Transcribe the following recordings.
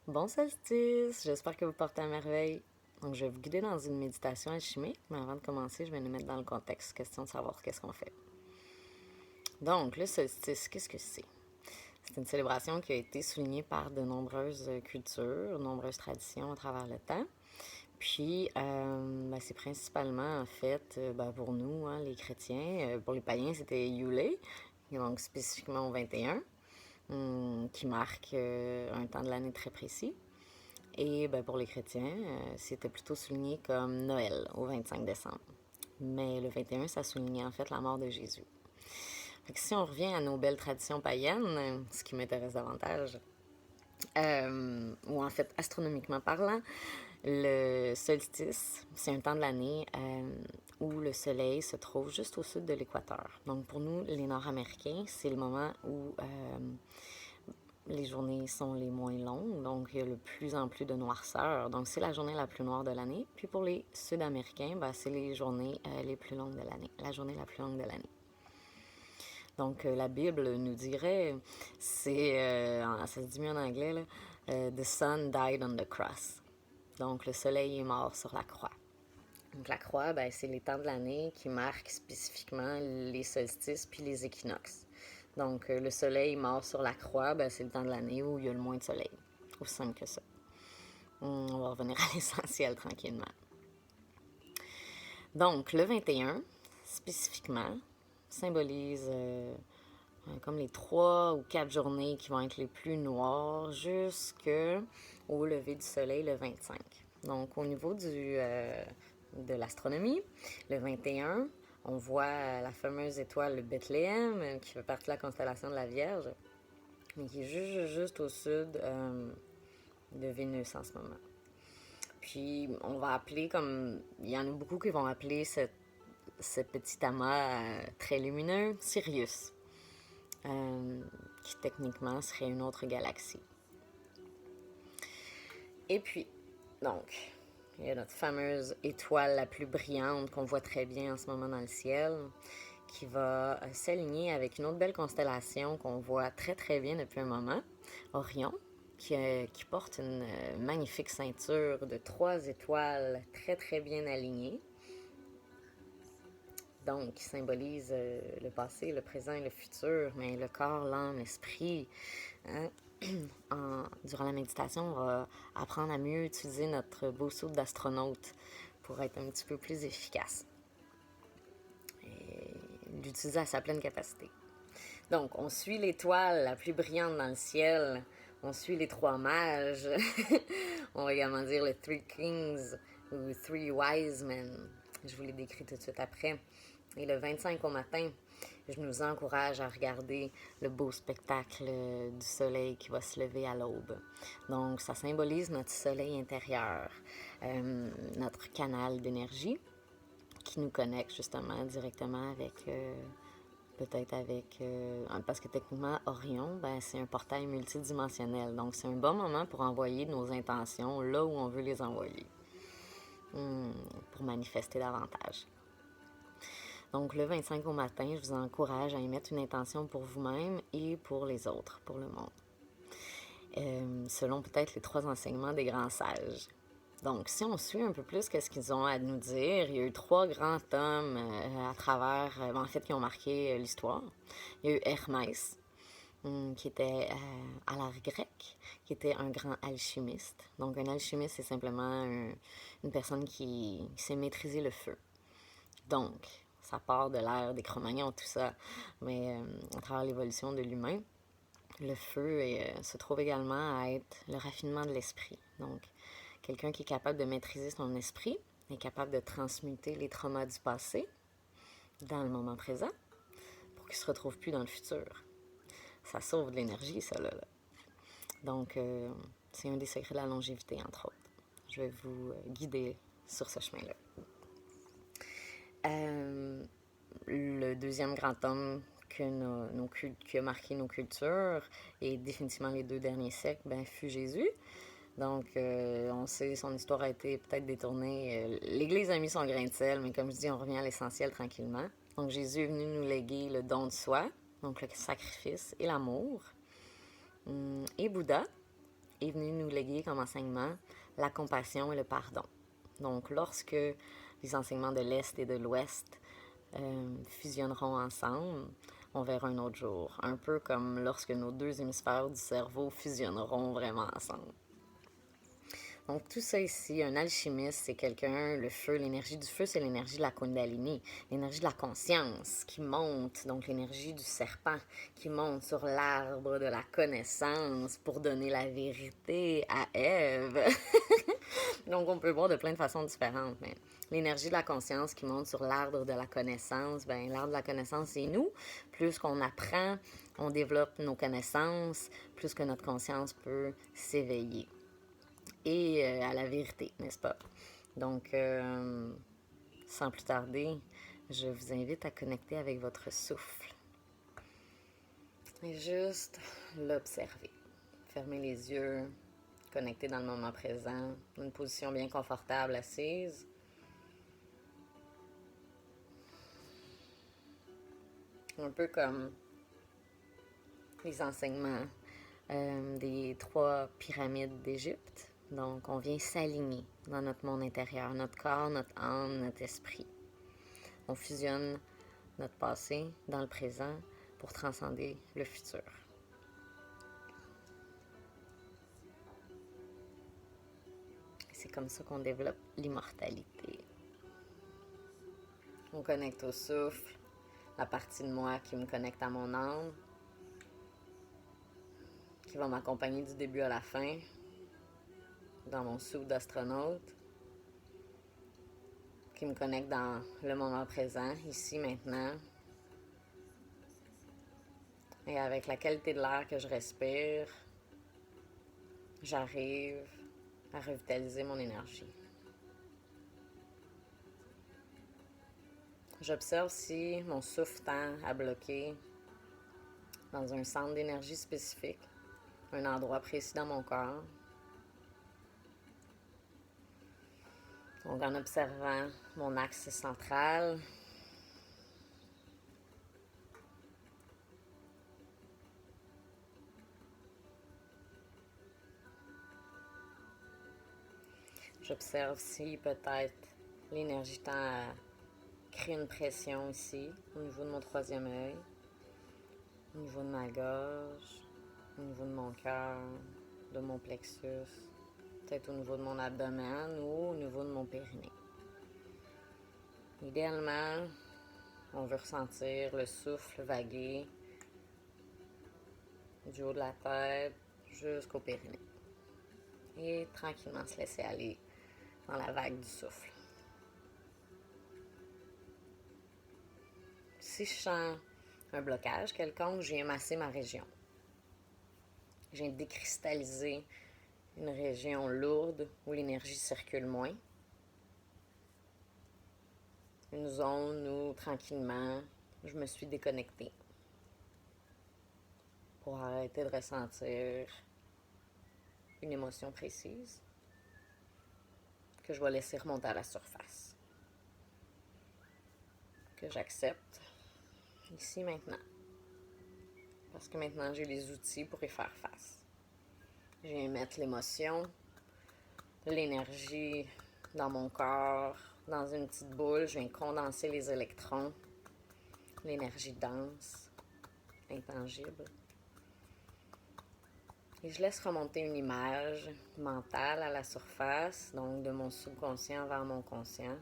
Bon solstice! J'espère que vous portez à merveille. Donc, je vais vous guider dans une méditation alchimique, mais avant de commencer, je vais nous mettre dans le contexte, question de savoir qu'est-ce qu'on fait. Donc, le solstice, qu'est-ce que c'est? C'est une célébration qui a été soulignée par de nombreuses cultures, de nombreuses traditions à travers le temps. Puis, c'est principalement, en fait, pour nous, hein, les chrétiens. Pour les païens, c'était Yule, donc spécifiquement au 21, qui marque un temps de l'année très précis. Et pour les chrétiens, c'était plutôt souligné comme Noël, au 25 décembre. Mais le 21, ça soulignait en fait la mort de Jésus. Fait que si on revient à nos belles traditions païennes, ce qui m'intéresse davantage, ou en fait astronomiquement parlant, le solstice, c'est un temps de l'année où le soleil se trouve juste au sud de l'équateur. Donc pour nous, les Nord-Américains, c'est le moment où les journées sont les moins longues, donc il y a de plus en plus de noirceur. Donc c'est la journée la plus noire de l'année. Puis pour les Sud-Américains, c'est les journées les plus longues de l'année, la journée la plus longue de l'année. Donc la Bible nous dirait, ça se dit mieux en anglais, là, The sun died on the cross. Donc le soleil est mort sur la croix. Donc la croix, c'est les temps de l'année qui marquent spécifiquement les solstices puis les équinoxes. Donc le soleil mort sur la croix, c'est le temps de l'année où il y a le moins de soleil. Aussi simple que ça. On va revenir à l'essentiel tranquillement. Donc le 21, spécifiquement, symbolise comme les 3 ou 4 journées qui vont être les plus noires jusqu'au lever du soleil le 25. Donc au niveau de l'astronomie, le 21, on voit la fameuse étoile Bethléem qui fait partie de la constellation de la Vierge, mais qui est juste au sud de Vénus en ce moment. Puis on va appeler comme... Il y en a beaucoup qui vont appeler ce petit amas très lumineux Sirius, qui techniquement serait une autre galaxie. Et puis, donc, il y a notre fameuse étoile la plus brillante qu'on voit très bien en ce moment dans le ciel, qui va s'aligner avec une autre belle constellation qu'on voit très très bien depuis un moment, Orion, qui porte une magnifique ceinture de 3 étoiles très très bien alignées. Donc, qui symbolise le passé, le présent et le futur, mais le corps, l'âme, l'esprit. Hein? Durant la méditation, on va apprendre à mieux utiliser notre beau saut d'astronaute pour être un petit peu plus efficace et l'utiliser à sa pleine capacité. Donc, on suit l'étoile la plus brillante dans le ciel. On suit les 3 mages. On va également dire les 3 kings ou 3 wise men. Je vous les décris tout de suite après. Et le 25 au matin, je nous encourage à regarder le beau spectacle du soleil qui va se lever à l'aube. Donc, ça symbolise notre soleil intérieur, notre canal d'énergie qui nous connecte justement directement avec... peut-être avec... parce que techniquement, Orion, c'est un portail multidimensionnel. Donc, c'est un bon moment pour envoyer nos intentions là où on veut les envoyer. Pour manifester davantage. Donc, le 25 au matin, je vous encourage à y mettre une intention pour vous-même et pour les autres, pour le monde. Selon peut-être les 3 enseignements des grands sages. Donc, si on suit un peu plus ce qu'ils ont à nous dire, il y a eu 3 grands hommes à travers, en fait, qui ont marqué l'histoire. Il y a eu Hermès, qui était à l'art grec, qui était un grand alchimiste. Donc, un alchimiste, c'est simplement une personne qui sait maîtriser le feu. Donc, ça part de l'ère des Cro-Magnons, tout ça, mais à travers l'évolution de l'humain, le feu se trouve également à être le raffinement de l'esprit. Donc, quelqu'un qui est capable de maîtriser son esprit, est capable de transmuter les traumas du passé dans le moment présent pour qu'il ne se retrouve plus dans le futur. Ça sauve de l'énergie, ça, là. Donc, c'est un des secrets de la longévité, entre autres. Je vais vous guider sur ce chemin-là. Le deuxième grand homme qui a marqué nos cultures, et définitivement les 2 derniers siècles, fut Jésus. Donc, on sait, son histoire a été peut-être détournée. L'Église a mis son grain de sel, mais comme je dis, on revient à l'essentiel tranquillement. Donc, Jésus est venu nous léguer le don de soi, donc le sacrifice et l'amour. Et Bouddha, est venu nous léguer comme enseignement la compassion et le pardon. Donc, lorsque les enseignements de l'Est et de l'Ouest fusionneront ensemble, on verra un autre jour. Un peu comme lorsque nos deux hémisphères du cerveau fusionneront vraiment ensemble. Donc, tout ça ici, un alchimiste, c'est quelqu'un, le feu, l'énergie du feu, c'est l'énergie de la Kundalini, l'énergie de la conscience qui monte, donc l'énergie du serpent qui monte sur l'arbre de la connaissance pour donner la vérité à Ève. Donc, on peut voir de plein de façons différentes, mais l'énergie de la conscience qui monte sur l'arbre de la connaissance, ben l'arbre de la connaissance, c'est nous. Plus qu'on apprend, on développe nos connaissances, plus que notre conscience peut s'éveiller. Et à la vérité, n'est-ce pas? Donc, sans plus tarder, je vous invite à connecter avec votre souffle. Et juste l'observer. Fermez les yeux, connecter dans le moment présent, une position bien confortable, assise. Un peu comme les enseignements des 3 pyramides d'Égypte. Donc, on vient s'aligner dans notre monde intérieur, notre corps, notre âme, notre esprit. On fusionne notre passé dans le présent pour transcender le futur. C'est comme ça qu'on développe l'immortalité. On connecte au souffle, la partie de moi qui me connecte à mon âme, qui va m'accompagner du début à la fin, dans mon souffle d'astronaute, qui me connecte dans le moment présent, ici, maintenant, et avec la qualité de l'air que je respire, j'arrive à revitaliser mon énergie. J'observe si mon souffle tend à bloquer dans un centre d'énergie spécifique, un endroit précis dans mon corps. Donc, en observant mon axe central, j'observe si peut-être l'énergie tend à créer une pression ici, au niveau de mon 3e œil, au niveau de ma gorge, au niveau de mon cœur, de mon plexus, peut-être au niveau de mon abdomen ou au niveau de mon périnée. Idéalement, on veut ressentir le souffle vaguer du haut de la tête jusqu'au périnée. Et tranquillement se laisser aller dans la vague du souffle. Si je sens un blocage quelconque, je viens masser ma région. Je viens décristalliser une région lourde où l'énergie circule moins. Une zone où, tranquillement, je me suis déconnectée pour arrêter de ressentir une émotion précise que je vais laisser remonter à la surface. Que j'accepte ici, maintenant. Parce que maintenant, j'ai les outils pour y faire face. Je viens mettre l'émotion, l'énergie dans mon corps, dans une petite boule. Je viens condenser les électrons, l'énergie dense, intangible. Et je laisse remonter une image mentale à la surface, donc de mon subconscient vers mon conscient.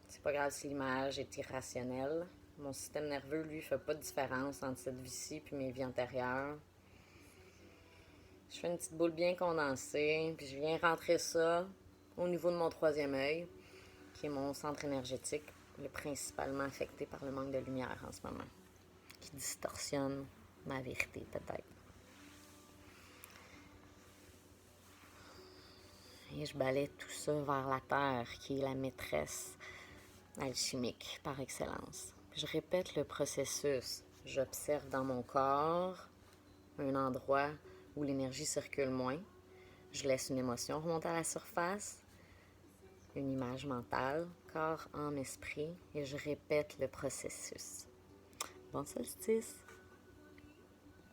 C'est pas grave si l'image est irrationnelle. Mon système nerveux, lui, fait pas de différence entre cette vie-ci et mes vies antérieures. Je fais une petite boule bien condensée, puis je viens rentrer ça au niveau de mon 3e œil, qui est mon centre énergétique, le principalement affecté par le manque de lumière en ce moment, qui distorsionne ma vérité peut-être. Et je balaie tout ça vers la Terre, qui est la maîtresse alchimique par excellence. Je répète le processus. J'observe dans mon corps un endroit où l'énergie circule moins. Je laisse une émotion remonter à la surface, une image mentale, corps, âme, esprit, et je répète le processus. Bon solstice!